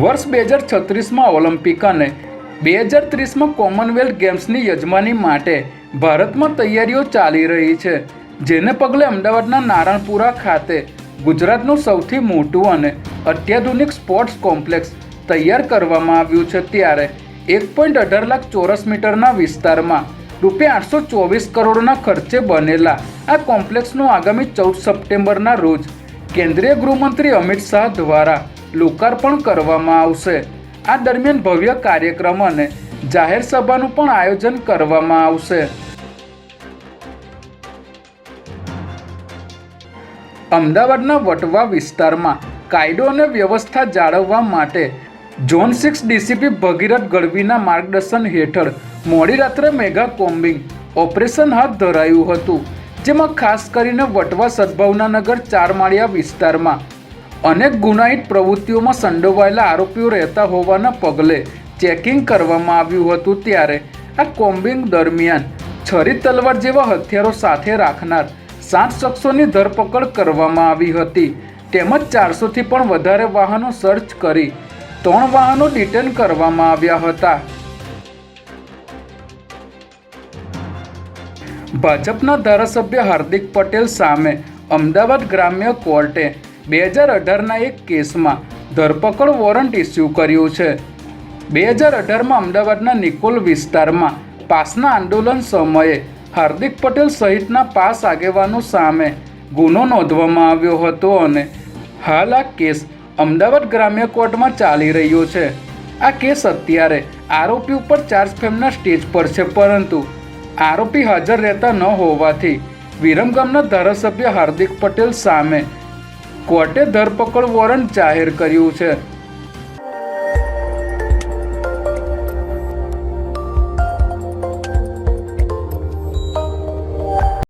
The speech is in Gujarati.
વર્ષ 2036માં ઓલિમ્પિક અને 2030માં કોમનવેલ્થ ગેમ્સની યજમાની માટે ભારતમાં તૈયારીઓ ચાલી રહી છે, જેને પગલે અમદાવાદના નારણપુરા ખાતે ગુજરાતનું સૌથી મોટું અને અત્યાધુનિક સ્પોર્ટ્સ કોમ્પ્લેક્સ તૈયાર કરવામાં આવ્યું છે। ત્યારે 1.18 લાખ ચોરસ મીટરના વિસ્તારમાં ₹824 કરોડના ખર્ચે બનેલા આ કોમ્પ્લેક્સનું આગામી 14 સપ્ટેમ્બરના રોજ કેન્દ્રીય ગૃહમંત્રી અમિત શાહ દ્વારા લોકાર્પણ કરવામાં આવશે। આ દરમિયાન ભવ્ય કાર્યક્રમ અને જાહેર સભાનું પણ આયોજન કરવામાં આવશે। અમદાવાદના વટવા વિસ્તારમાં કાયદો અને વ્યવસ્થા જાળવવા માટે ઝોન 6 ડીસીપી ભગીરથ ગઢવીના માર્ગદર્શન હેઠળ મોડી રાત્રે મેગા કોમ્બિંગ ઓપરેશન હાથ ધરાયું હતું, જેમાં ખાસ કરીને વટવા સદભાવનાનગર 4 માળિયા વિસ્તારમાં અનેક ગુનાહિત પ્રવૃત્તિઓમાં સંડોવાયેલા આરોપીઓ રહેતા હોવાના પગલે ચેકિંગ કરવામાં આવ્યું હતું। ત્યારે આ કોમ્બિંગ દરમિયાન છરી તલવાર જેવા હથિયારો સાથે રાખનાર 7 શખ્સોની ધરપકડ કરવામાં આવી હતી, તેમજ 400થી પણ વધારે વાહનો સર્ચ કરી 3 વાહનો ડિટેન કરવામાં આવ્યા હતા। ભાજપના ધારાસભ્ય હાર્દિક પટેલ સામે અમદાવાદ ગ્રામ્ય કોર્ટે 2018ના એક કેસમાં ધરપકડ વોરંટ ઇસ્યુ કર્યું છે। 2018માં અમદાવાદના નિકોલ વિસ્તારમાં પાસના આંદોલન સમયે હાર્દિક પટેલ સહિતના પાસ આગેવાનો સામે ગુનો નોંધવામાં આવ્યો હતો અને હાલ આ કેસ અમદાવાદ ગ્રામ્ય કોર્ટમાં ચાલી રહ્યો છે। આ કેસ અત્યારે આરોપી ઉપર ચાર્જ ફ્રેમના સ્ટેજ પર છે, પરંતુ આરોપી હાજર રહેતા ન હોવાથી વિરમગામના ધારાસભ્ય હાર્દિક પટેલ સામે કોર્ટે ધરપકડ વોરંટ જાહેર કર્યું છે।